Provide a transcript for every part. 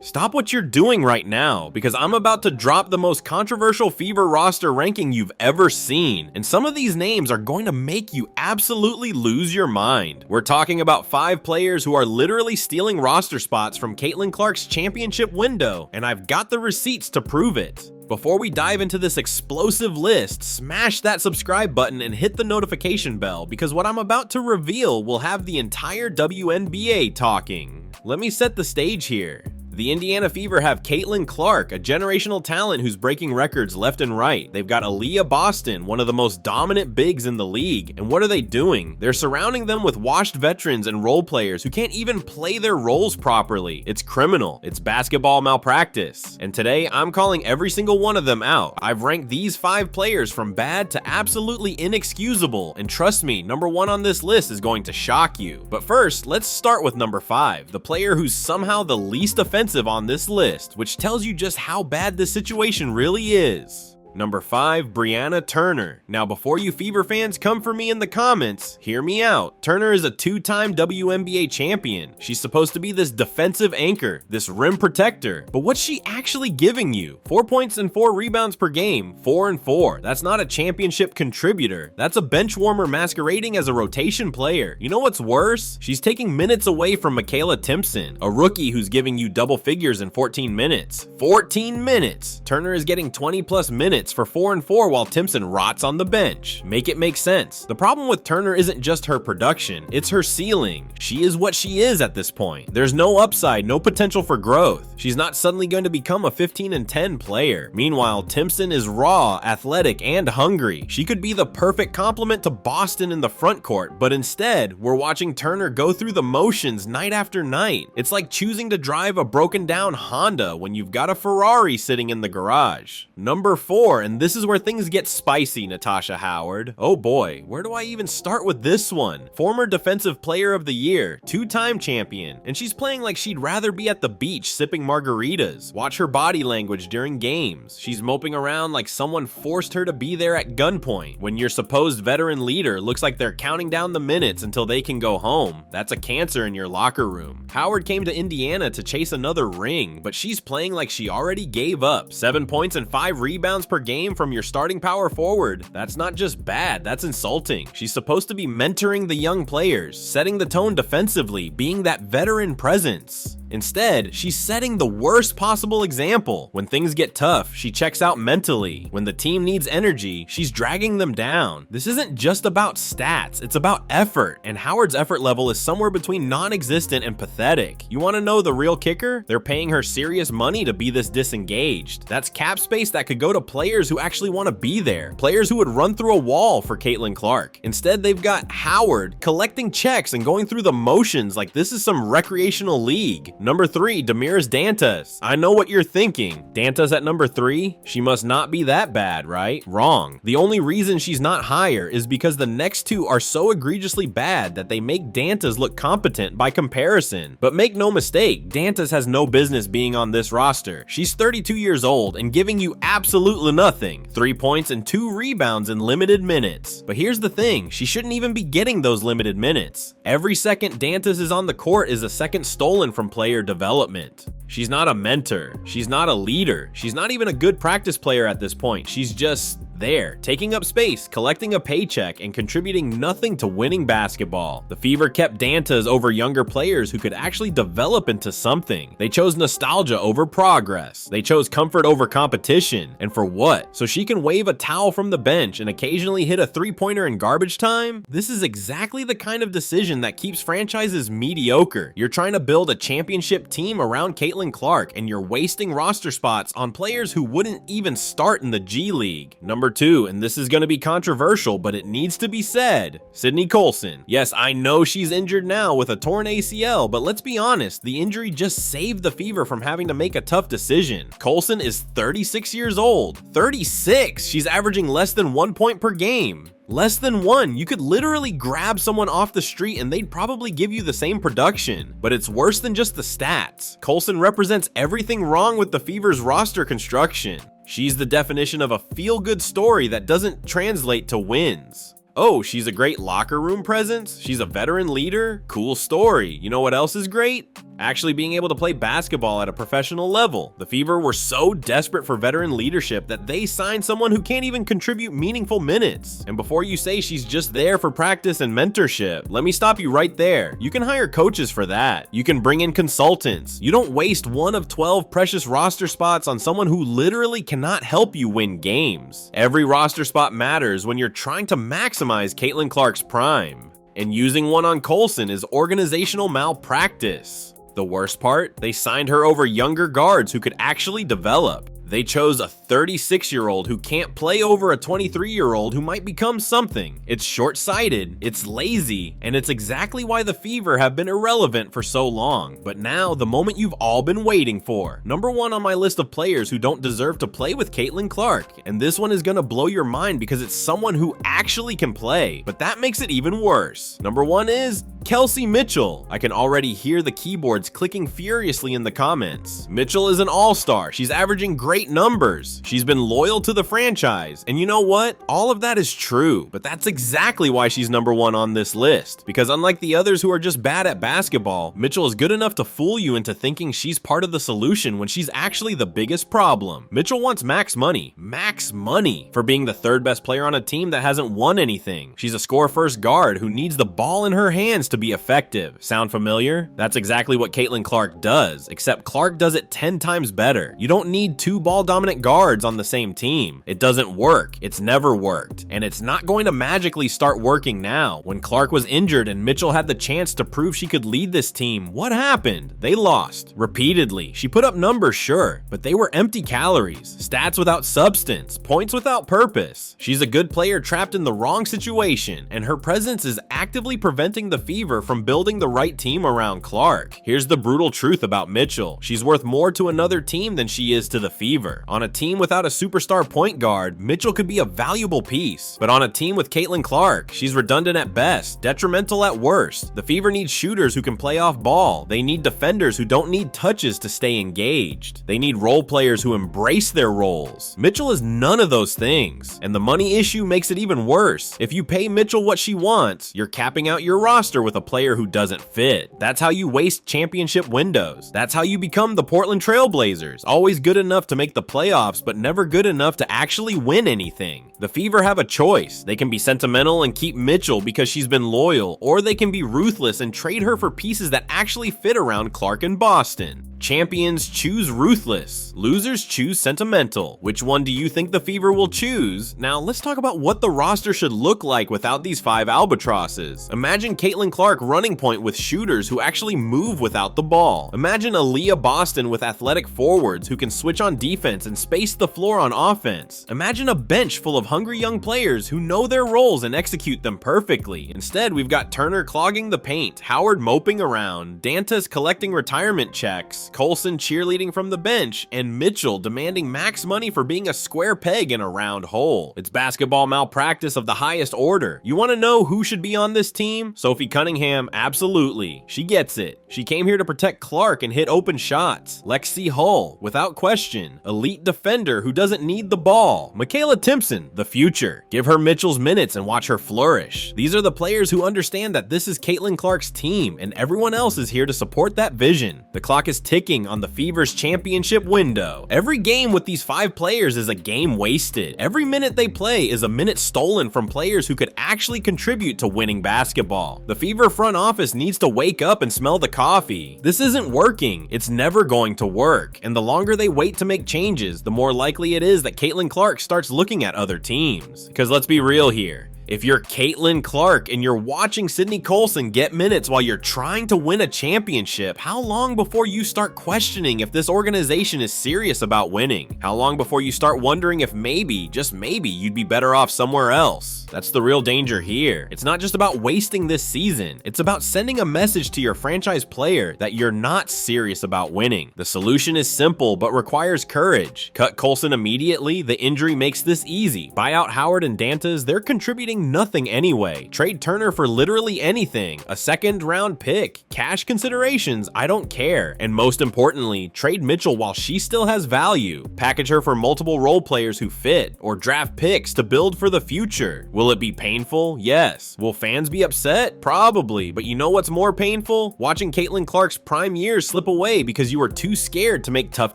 Stop what you're doing right now, because I'm about to drop the most controversial Fever roster ranking you've ever seen, and some of these names are going to make you absolutely lose your mind. We're talking about 5 players who are literally stealing roster spots from Caitlin Clark's championship window, and I've got the receipts to prove it. Before we dive into this explosive list, smash that subscribe button and hit the notification bell, because what I'm about to reveal will have the entire WNBA talking. Let me set the stage here. The Indiana Fever have Caitlin Clark, a generational talent who's breaking records left and right. They've got Aliyah Boston, one of the most dominant bigs in the league. And what are they doing? They're surrounding them with washed veterans and role players who can't even play their roles properly. It's criminal. It's basketball malpractice. And today, I'm calling every single one of them out. I've ranked these 5 players from bad to absolutely inexcusable. And trust me, number 1 on this list is going to shock you. But first, let's start with number 5, the player who's somehow the least offensive on this list, which tells you just how bad this situation really is. Number 5, Brianna Turner. Now, before you Fever fans come for me in the comments, hear me out. Turner is a 2-time WNBA champion. She's supposed to be this defensive anchor, this rim protector. But what's she actually giving you? 4 points and 4 rebounds per game, 4 and 4. That's not a championship contributor. That's a bench warmer masquerading as a rotation player. You know what's worse? She's taking minutes away from Michaela Timpson, a rookie who's giving you double figures in 14 minutes. 14 minutes! Turner is getting 20 plus minutes for 4 and 4 while Timpson rots on the bench. Make it make sense. The problem with Turner isn't just her production, it's her ceiling. She is what she is at this point. There's no upside, no potential for growth. She's not suddenly going to become a 15 and 10 player. Meanwhile, Timpson is raw, athletic, and hungry. She could be the perfect complement to Boston in the front court, but instead, we're watching Turner go through the motions night after night. It's like choosing to drive a broken down Honda when you've got a Ferrari sitting in the garage. Number 4, and this is where things get spicy, Natasha Howard. Oh boy, where do I even start with this one? Former Defensive Player of the Year, 2-time champion, and she's playing like she'd rather be at the beach sipping margaritas. Watch her body language during games. She's moping around like someone forced her to be there at gunpoint. When your supposed veteran leader looks like they're counting down the minutes until they can go home, that's a cancer in your locker room. Howard came to Indiana to chase another ring, but she's playing like she already gave up. 7 points and 5 rebounds per game from your starting power forward. That's not just bad, that's insulting. She's supposed to be mentoring the young players, setting the tone defensively, being that veteran presence. Instead, she's setting the worst possible example. When things get tough, she checks out mentally. When the team needs energy, she's dragging them down. This isn't just about stats, it's about effort, and Howard's effort level is somewhere between non-existent and pathetic. You want to know the real kicker? They're paying her serious money to be this disengaged. That's cap space that could go to players who actually want to be there, players who would run through a wall for Caitlin Clark. Instead, they've got Howard collecting checks and going through the motions like this is some recreational league. Number 3, Damiris Dantas. I know what you're thinking. Dantas at number 3? She must not be that bad, right? Wrong. The only reason she's not higher is because the next 2 are so egregiously bad that they make Dantas look competent by comparison. But make no mistake, Dantas has no business being on this roster. She's 32 years old and giving you absolutely nothing. 3 points and 2 rebounds in limited minutes. But here's the thing, she shouldn't even be getting those limited minutes. Every second Dantas is on the court is a second stolen from player development. She's not a mentor. She's not a leader. She's not even a good practice player at this point. She's just there, taking up space, collecting a paycheck, and contributing nothing to winning basketball. The Fever kept Dantas over younger players who could actually develop into something. They chose nostalgia over progress. They chose comfort over competition. And for what? So she can wave a towel from the bench and occasionally hit a 3-pointer in garbage time? This is exactly the kind of decision that keeps franchises mediocre. You're trying to build a championship team around Caitlin Clark, and you're wasting roster spots on players who wouldn't even start in the G League. Number 2, and this is going to be controversial, but it needs to be said, Sydney Colson. Yes, I know she's injured now with a torn ACL, but let's be honest, the injury just saved the Fever from having to make a tough decision. Colson is 36 years old. 36! She's averaging less than 1 point per game. Less than 1. You could literally grab someone off the street and they'd probably give you the same production. But it's worse than just the stats. Colson represents everything wrong with the Fever's roster construction. She's the definition of a feel-good story that doesn't translate to wins. Oh, she's a great locker room presence? She's a veteran leader? Cool story. You know what else is great? actually being able to play basketball at a professional level. The Fever were so desperate for veteran leadership that they signed someone who can't even contribute meaningful minutes. And before you say she's just there for practice and mentorship, let me stop you right there. You can hire coaches for that. You can bring in consultants. You don't waste one of 12 precious roster spots on someone who literally cannot help you win games. Every roster spot matters when you're trying to maximize Caitlin Clark's prime. And using one on Colson is organizational malpractice. The worst part? They signed her over younger guards who could actually develop. They chose a 36-year-old who can't play over a 23-year-old who might become something. It's short-sighted, it's lazy, and it's exactly why the Fever have been irrelevant for so long. But now, the moment you've all been waiting for. Number one on my list of players who don't deserve to play with Caitlin Clark. And this one is gonna blow your mind because it's someone who actually can play. But that makes it even worse. Number one is Kelsey Mitchell. I can already hear the keyboards clicking furiously in the comments. Mitchell is an all-star. She's averaging great numbers. She's been loyal to the franchise. And you know what? All of that is true, but that's exactly why she's number one on this list. Because unlike the others who are just bad at basketball, Mitchell is good enough to fool you into thinking she's part of the solution when she's actually the biggest problem. Mitchell wants max money for being the third best player on a team that hasn't won anything. She's a score-first guard who needs the ball in her hands to be effective. Sound familiar? That's exactly what Caitlin Clark does, except Clark does it 10 times better. You don't need two ball-dominant guards on the same team. It doesn't work. It's never worked. And it's not going to magically start working now. When Clark was injured and Mitchell had the chance to prove she could lead this team, what happened? They lost. Repeatedly. She put up numbers, sure, but they were empty calories. Stats without substance. Points without purpose. She's a good player trapped in the wrong situation, and her presence is actively preventing the Fever from building the right team around Clark. Here's the brutal truth about Mitchell. She's worth more to another team than she is to the Fever. On a team without a superstar point guard, Mitchell could be a valuable piece. But on a team with Caitlin Clark, she's redundant at best, detrimental at worst. The Fever need shooters who can play off ball. They need defenders who don't need touches to stay engaged. They need role players who embrace their roles. Mitchell is none of those things. And the money issue makes it even worse. If you pay Mitchell what she wants, you're capping out your roster with a player who doesn't fit. That's how you waste championship windows. That's how you become the Portland Trail Blazers, always good enough to make the playoffs, but never good enough to actually win anything. The Fever have a choice. They can be sentimental and keep Mitchell because she's been loyal, or they can be ruthless and trade her for pieces that actually fit around Clark and Boston. Champions choose ruthless. Losers choose sentimental. Which one do you think the Fever will choose? Now let's talk about what the roster should look like without these 5 albatrosses. Imagine Caitlin Clark running point with shooters who actually move without the ball. Imagine Aliyah Boston with athletic forwards who can switch on defense and space the floor on offense. Imagine a bench full of hungry young players who know their roles and execute them perfectly. Instead, we've got Turner clogging the paint, Howard moping around, Dantas collecting retirement checks, Colson cheerleading from the bench, and Mitchell demanding max money for being a square peg in a round hole. It's basketball malpractice of the highest order. You want to know who should be on this team? Sophie Cunningham, absolutely. She gets it. She came here to protect Clark and hit open shots. Lexi Hull, without question. Elite defender who doesn't need the ball. Michaela Timpson, the future. Give her Mitchell's minutes and watch her flourish. These are the players who understand that this is Caitlin Clark's team, and everyone else is here to support that vision. The clock is ticking on the Fever's championship window. Every game with these 5 players is a game wasted. Every minute they play is a minute stolen from players who could actually contribute to winning basketball. The Fever front office needs to wake up and smell the coffee. This isn't working. It's never going to work. And the longer they wait to make changes, the more likely it is that Caitlin Clark starts looking at other teams. Because let's be real here. If you're Caitlin Clark and you're watching Sydney Colson get minutes while you're trying to win a championship, how long before you start questioning if this organization is serious about winning? How long before you start wondering if maybe, just maybe, you'd be better off somewhere else? That's the real danger here. It's not just about wasting this season. It's about sending a message to your franchise player that you're not serious about winning. The solution is simple but requires courage. Cut Colson immediately. The injury makes this easy. Buy out Howard and Dantas. They're contributing getting nothing anyway. Trade Turner for literally anything, a second-round pick, cash considerations, I don't care. And most importantly, trade Mitchell while she still has value. Package her for multiple role players who fit, or draft picks to build for the future. Will it be painful? Yes. Will fans be upset? Probably. But you know what's more painful? Watching Caitlin Clark's prime years slip away because you were too scared to make tough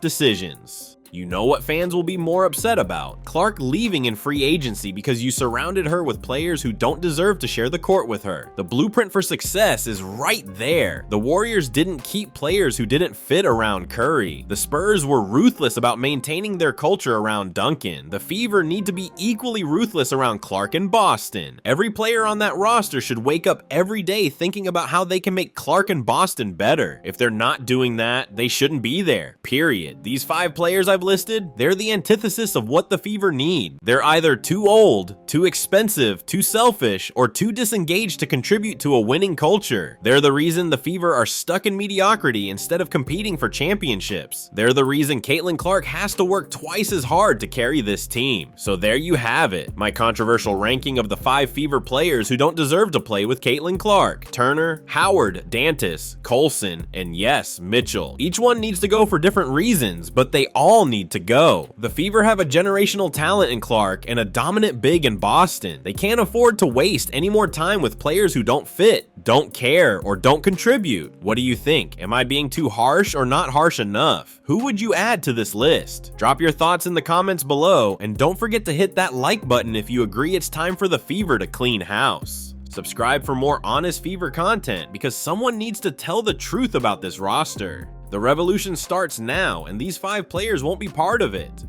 decisions. You know what fans will be more upset about? Clark leaving in free agency because you surrounded her with players who don't deserve to share the court with her. The blueprint for success is right there. The Warriors didn't keep players who didn't fit around Curry. The Spurs were ruthless about maintaining their culture around Duncan. The Fever need to be equally ruthless around Clark and Boston. Every player on that roster should wake up every day thinking about how they can make Clark and Boston better. If they're not doing that, they shouldn't be there. Period. These 5 players I've listed, they're the antithesis of what the Fever need. They're either too old, too expensive, too selfish, or too disengaged to contribute to a winning culture. They're the reason the Fever are stuck in mediocrity instead of competing for championships. They're the reason Caitlin Clark has to work twice as hard to carry this team. So there you have it, my controversial ranking of the 5 Fever players who don't deserve to play with Caitlin Clark: Turner, Howard, Dantas, Colson, and yes, Mitchell. Each one needs to go for different reasons, but they all need to go. The Fever have a generational talent in Clark and a dominant big in Boston. They can't afford to waste any more time with players who don't fit, don't care, or don't contribute. What do you think? Am I being too harsh or not harsh enough? Who would you add to this list? Drop your thoughts in the comments below, and don't forget to hit that like button if you agree it's time for the Fever to clean house. Subscribe for more honest Fever content because someone needs to tell the truth about this roster. The revolution starts now, and these 5 players won't be part of it.